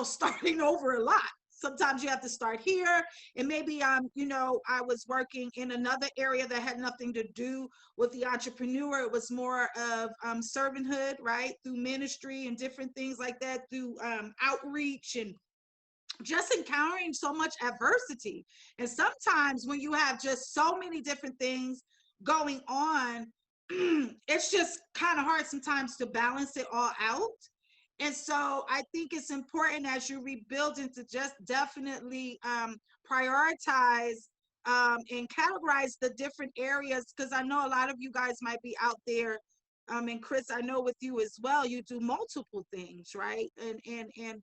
starting over a lot. Sometimes you have to start here, and maybe I was working in another area that had nothing to do with the entrepreneur. It was more of servanthood, right, through ministry and different things like that, through outreach, and just encountering so much adversity. And sometimes when you have just so many different things going on, it's just kind of hard sometimes to balance it all out. And so I think it's important as you rebuild, and to just definitely prioritize and categorize the different areas, because I know a lot of you guys might be out there. And Chris, I know with you as well, you do multiple things, right? And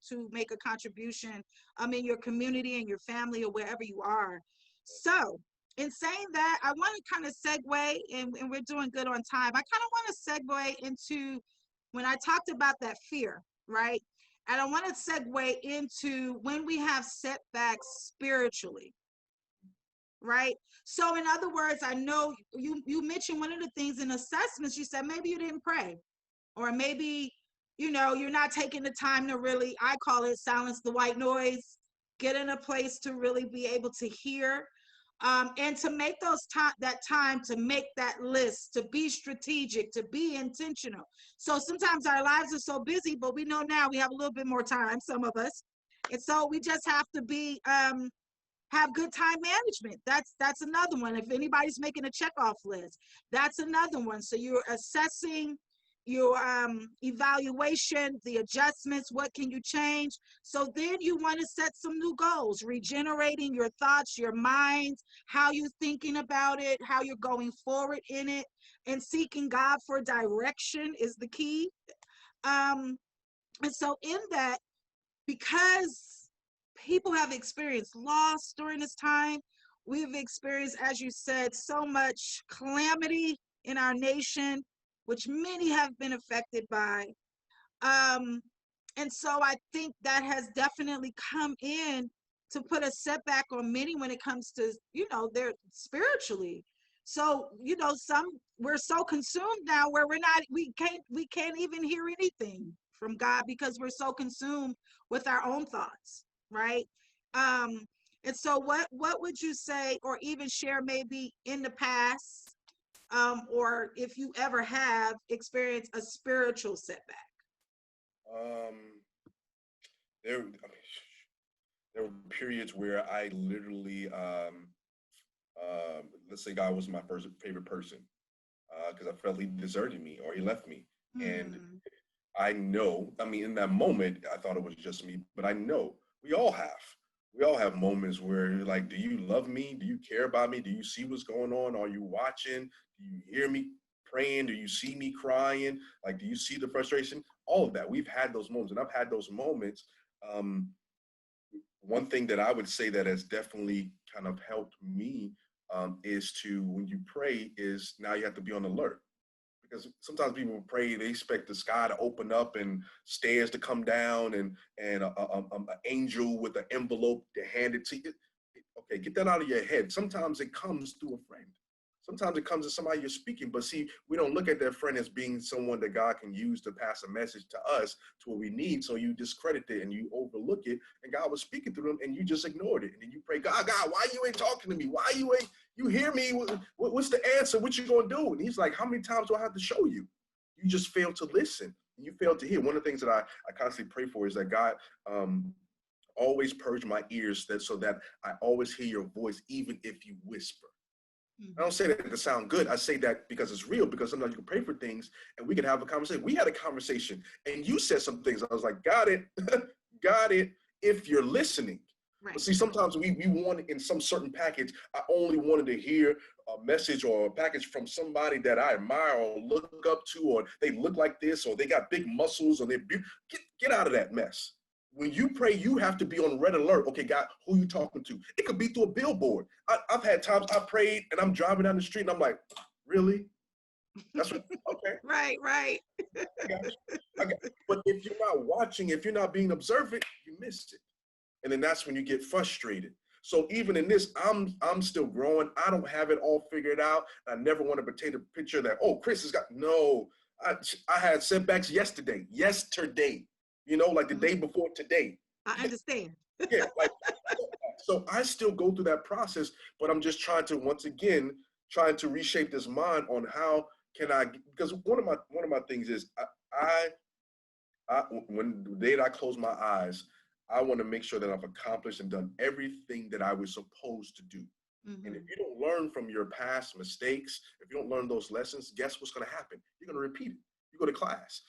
to make a contribution in your community and your family or wherever you are. So in saying that, I want to kind of segue, and we're doing good on time. I kind of want to segue into when I talked about that fear, right? And I want to segue into when we have setbacks spiritually, right? So in other words, I know you mentioned one of the things in assessments, you said maybe you didn't pray, or maybe you're not taking the time to really, I call it, silence the white noise, get in a place to really be able to hear, and to make that time to make that list, to be strategic, to be intentional. So sometimes our lives are so busy, but we know now we have a little bit more time, some of us, and so we just have to be have good time management. That's another one. If anybody's making a checkoff list, that's another one. So you're assessing your evaluation, the adjustments, what can you change? So then you want to set some new goals, regenerating your thoughts, your minds, how you're thinking about it, how you're going forward in it, and seeking God for direction is the key. And so in that, because people have experienced loss during this time, we've experienced, as you said, so much calamity in our nation, which many have been affected by. Um, and so I think that has definitely come in to put a setback on many when it comes to, their spiritually. So, you know, we're so consumed now where we can't even hear anything from God because we're so consumed with our own thoughts, right? Um, and so what would you say, or even share maybe in the past, or if you ever have experienced a spiritual setback? Um, there, I mean, there were periods where I literally, let's say God was my first favorite person, because I felt he deserted me or he left me. And Hmm. I know, I mean, in that moment, I thought it was just me, but I know we all have. We all have moments where you're like, do you love me? Do you care about me? Do you see what's going on? Are you watching? Do you hear me praying? Do you see me crying? Like, do you see the frustration? All of that. We've had those moments, and I've had those moments. Um, One thing that I would say that has definitely kind of helped me is to, when you pray, is now you have to be on alert, because sometimes people pray, they expect the sky to open up and stairs to come down and an angel with an envelope to hand it to you. Okay, get that out of your head. Sometimes it comes through a friend. Sometimes it comes to somebody you're speaking, but see, we don't look at that friend as being someone that God can use to pass a message to us to what we need. So you discredit it and you overlook it, and God was speaking through them, and you just ignored it. And then you pray, God, why you ain't talking to me? Why you ain't, you hear me? What's the answer? What you gonna do? And he's like, how many times do I have to show you? You just fail to listen. You fail to hear. One of the things that I constantly pray for is that God, always purge my ears so that I always hear your voice, even if you whisper. I don't Hmm. say that to sound good. I say that because it's real, because sometimes you can pray for things and we can have a conversation. We had a conversation and you said some things. I was like, got it, got it, if you're listening. But Right. see, sometimes we want in some certain package, I only wanted to hear a message or a package from somebody that I admire or look up to, or they look like this, or they got big muscles, or get out of that mess. When you pray, you have to be on red alert. Okay, God, who you talking to? It could be through a billboard. I've had times I prayed and I'm driving down the street and I'm like, really? That's what, okay, Right, right. I got you. I got you. But if you're not watching, if you're not being observant, you miss it. And then that's when you get frustrated. So even in this, I'm still growing. I don't have it all figured out. I never want to paint a picture that, oh, Chris has got, no, I had setbacks yesterday, like the Mhm. day before today. I understand. Yeah, like, so I still go through that process, but I'm just trying to, once again, trying to reshape this mind on how can I, because one of my things is I, when the day that I close my eyes, I want to make sure that I've accomplished and done everything that I was supposed to do. And if Hmm. you don't learn from your past mistakes, if you don't learn those lessons, guess what's going to happen? You're going to repeat it. You go to class,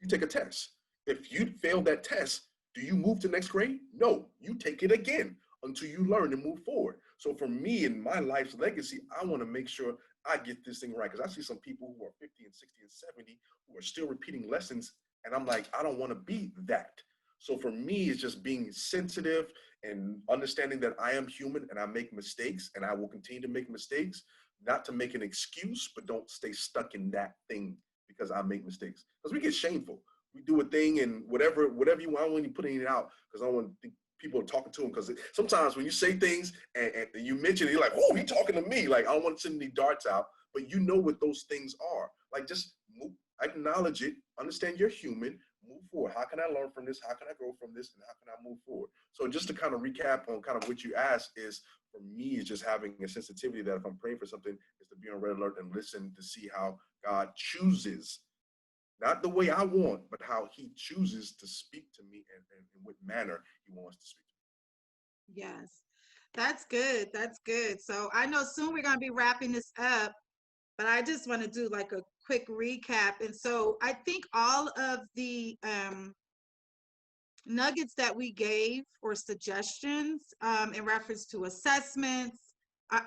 you take a test. If you fail that test, do you move to next grade? No, you take it again until you learn and move forward. So for me in my life's legacy, I want to make sure I get this thing right, because I see some people who are 50 and 60 and 70 who are still repeating lessons. And I'm like, I don't want to be that. So for me, it's just being sensitive and understanding that I am human and I make mistakes and I will continue to make mistakes, not to make an excuse, but don't stay stuck in that thing because I make mistakes. Because we get shameful. We do a thing and whatever you want, when you put it out, because I don't want to think people are talking to them. Because sometimes when you say things and you mention it, you're like, oh, he's talking to me. Like, I don't want to send any darts out, but you know what those things are. Like, just move, acknowledge it, understand you're human, move forward. How can I learn from this? How can I grow from this? And how can I move forward? So just to kind of recap on kind of what you asked is, for me, is just having a sensitivity that if I'm praying for something, is to be on red alert and listen to see how God chooses, not the way I want, but how he chooses to speak to me, and in what manner he wants to speak to Yes. That's good. That's good. So I know soon we're going to be wrapping this up, but I just want to do like a quick recap. And so I think all of the nuggets that we gave or suggestions in reference to assessments,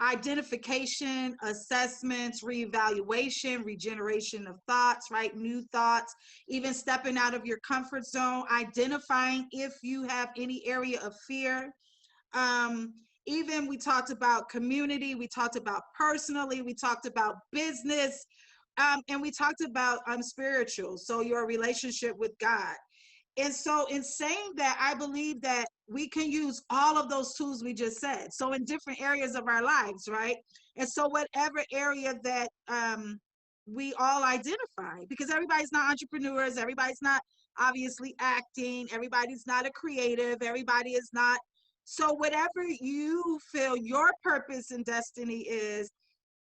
identification, assessments, reevaluation, regeneration of thoughts, right? New thoughts, even stepping out of your comfort zone, identifying if you have any area of fear. Um, Even we talked about community, we talked about personally, we talked about business, and we talked about spiritual, so your relationship with God. And so in saying that, I believe that we can use all of those tools we just said. So in different areas of our lives, right? And so whatever area that we all identify, because everybody's not entrepreneurs, everybody's not obviously acting, everybody's not a creative, everybody is not. So whatever you feel your purpose and destiny is,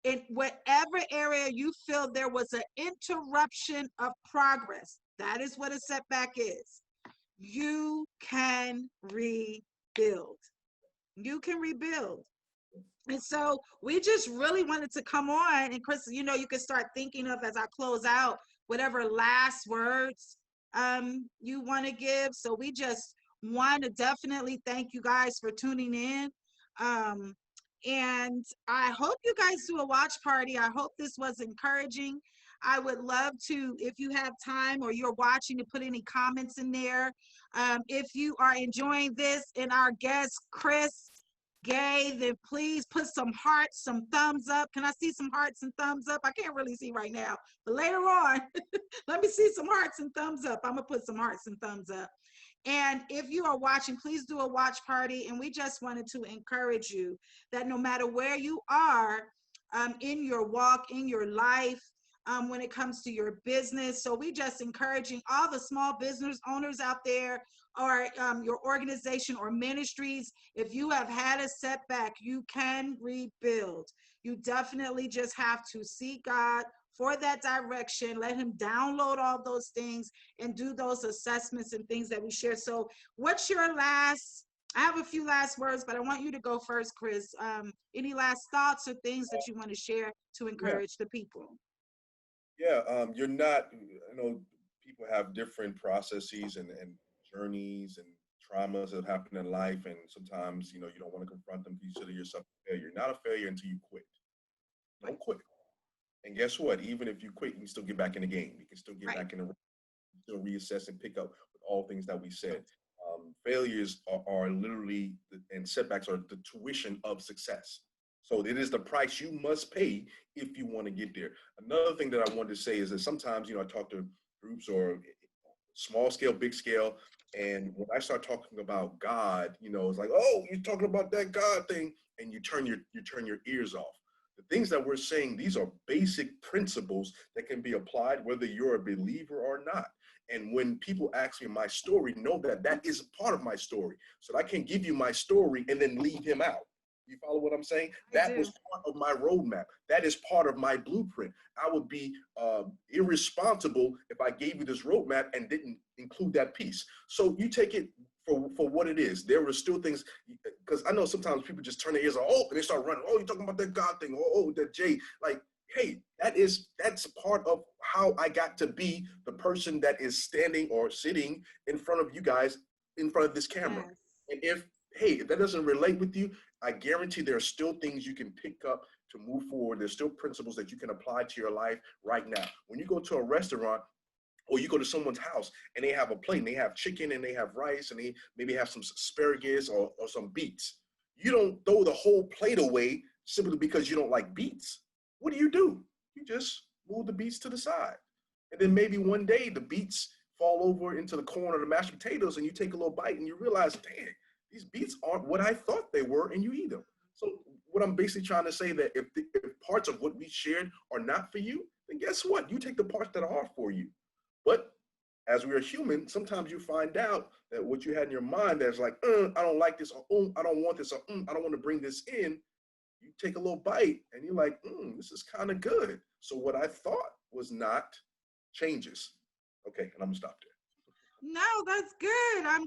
in whatever area you feel there was an interruption of progress, that is what a setback is. You can rebuild. You can rebuild. And so we just really wanted to come on. And Chris, you know, you can start thinking of, as I close out, whatever last words you want to give. So we just want to definitely thank you guys for tuning in. Um, and I hope you guys do a watch party. I hope this was encouraging. I would love to, if you have time or you're watching, to put any comments in there. If you are enjoying this and our guest, Chris Gay, then please put some hearts, some thumbs up. Can I see some hearts and thumbs up? I can't really see right now, but later on, let me see some hearts and thumbs up. I'm going to put some hearts and thumbs up. And if you are watching, please do a watch party. And we just wanted to encourage you that no matter where you are in your walk, in your life, when it comes to your business. So we just encouraging all the small business owners out there, or your organization or ministries. If you have had a setback, you can rebuild. You definitely just have to seek God for that direction, let him download all those things and do those assessments and things that we share. So what's your last, I have a few last words, but I want you to go first, Chris. Any last thoughts or things that you want to share to Yeah, encourage the people? yeah. You're not, people have different processes and journeys and traumas that happen in life. And sometimes, you don't want to confront them. Consider yourself a failure. You're not a failure until you quit. Right, Don't quit. And guess what? Even if you quit, you can still get back in the game. You can still get right, back in the, still reassess and pick up with all things that we said. Failures are literally, and setbacks are the tuition of success. So it is the price you must pay if you want to get there. Another thing that I wanted to say is that sometimes, I talk to groups or small scale, big scale, and when I start talking about God, it's like, oh, you're talking about that God thing, and you turn your ears off. The things that we're saying, these are basic principles that can be applied whether you're a believer or not. And when people ask me my story, know that that is part of my story. So I can't give you my story and then leave him out. You follow what I'm saying? I That was do. part of my roadmap. That is part of my blueprint. I would be irresponsible if I gave you this roadmap and didn't include that piece. So you take it for what it is. There were still things, because I know sometimes people just turn their ears on, oh, and they start running. Oh, you're talking about that God thing. Oh, that J. Like, hey, that's part of how I got to be the person that is standing or sitting in front of you guys, in front of this camera. Yes. And if that doesn't relate with you, I guarantee there are still things you can pick up to move forward. There's still principles that you can apply to your life right now. When you go to a restaurant or you go to someone's house and they have a plate and they have chicken and they have rice and they maybe have some asparagus or some beets, you don't throw the whole plate away simply because you don't like beets. What do? You just move the beets to the side. And then maybe one day the beets fall over into the corn or the mashed potatoes and you take a little bite and you realize, dang, these beets aren't what I thought they were, and you eat them. So what I'm basically trying to say, that if parts of what we shared are not for you, then guess what? You take the parts that are for you. But as we are human, sometimes you find out that what you had in your mind that's like, I don't like this, or I don't want this, or I don't want to bring this in. You take a little bite and you're like, this is kind of good. So what I thought was not changes. Okay, and I'm gonna stop there. No, that's good. I'm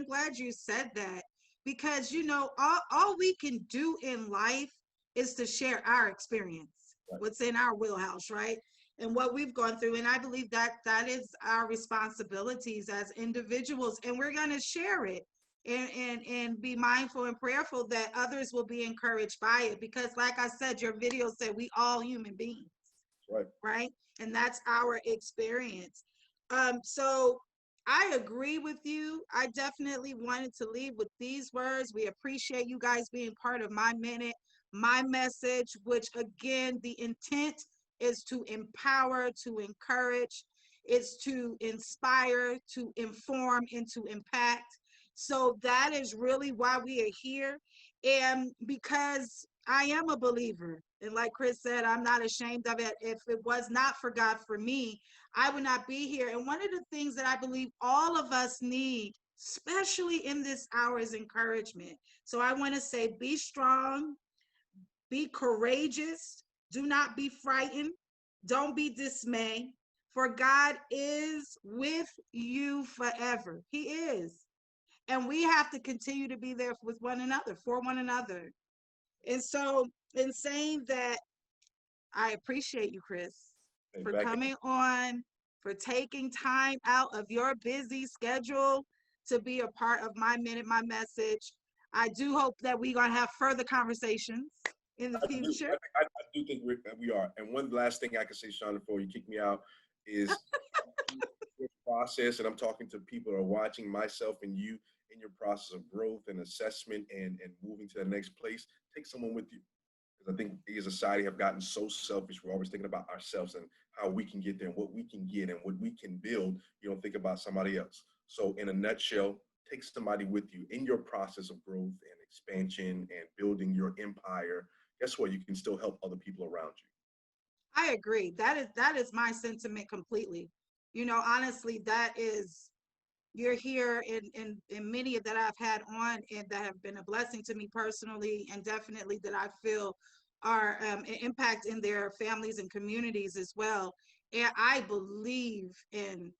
glad you said that, because all we can do in life is to share our experience, Right. what's in our wheelhouse, right? And what we've gone through. And I believe that that is our responsibilities as individuals. And we're going to share it and be mindful and prayerful that others will be encouraged by it. Because like I said, your video said we all human beings, Right. right? And that's our experience. So I agree with you. I definitely wanted to leave with these words. We appreciate you guys being part of my minute, my message, which again, the intent is to empower, to encourage. It's to inspire, to inform, and to impact. So that is really why we are here. And because I am a believer, and like Chris said, I'm not ashamed of it. If it was not for God for me, I would not be here. And one of the things that I believe all of us need, especially in this hour, is encouragement. So I want to say, be strong, be courageous, do not be frightened, don't be dismayed, for God is with you forever. He is. And we have to continue to be there with one another, for one another. And so, in saying that, I appreciate you, Chris, And for back coming on, for taking time out of your busy schedule to be a part of My Minute, My Message. I do hope that we're going to have further conversations in the I do. future. I do think we are. And one last thing I can say, Sean, before you kick me out, is your process. And I'm talking to people who are watching, myself and you, in your process of growth and assessment and moving to the next place. Take someone with you. Because I think we as a society have gotten so selfish. We're always thinking about ourselves and how we can get there and what we can get and what we can build. You don't think about somebody else. So in a nutshell, take somebody with you in your process of growth and expansion and building your empire. Guess what? You can still help other people around you. I agree. That is my sentiment completely. Honestly, that is, you're here in many that I've had on and that have been a blessing to me personally, and definitely that I feel are an impact in their families and communities as well. And I believe in,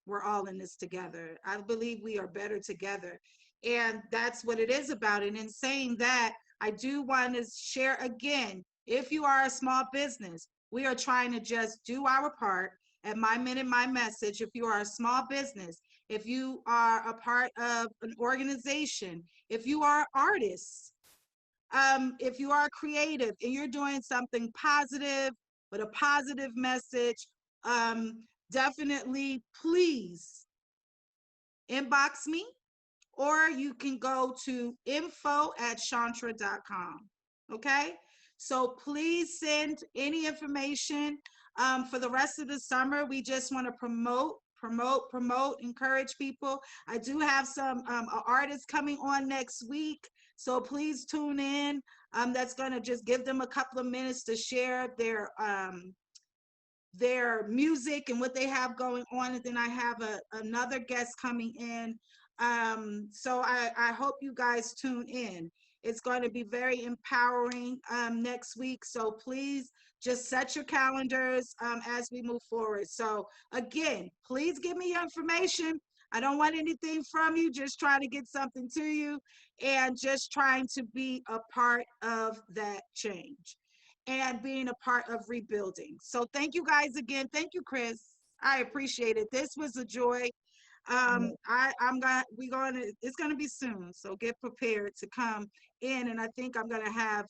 we're all in this together. I believe we are better together. And that's what it is about. And in saying that, I do want to share again, if you are a small business, we are trying to just do our part at My Minute, My Message. If you are a small business, if you are a part of an organization, if you are artists, if you are creative and you're doing something positive with a positive message, um, definitely please inbox me, or you can go to info@chantra.com. Okay. So please send any information. For the rest of the summer, we just want to promote, encourage people. I do have some artists coming on next week. So please tune in. That's going to just give them a couple of minutes to share their music and what they have going on. And then I have another guest coming in. So I hope you guys tune in. It's going to be very empowering next week. So please just set your calendars as we move forward. So again, please give me your information. I don't want anything from you, just trying to get something to you and just trying to be a part of that change and being a part of rebuilding. So thank you guys again. Thank you, Chris. I appreciate it. This was a joy. It's gonna be soon. So get prepared to come in. And I think I'm gonna have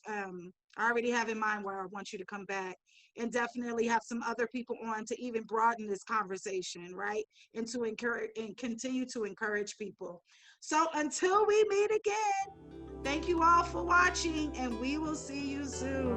I already have in mind where I want you to come back, and definitely have some other people on to even broaden this conversation, right? And to encourage and continue to encourage people. So until we meet again, thank you all for watching, and we will see you soon.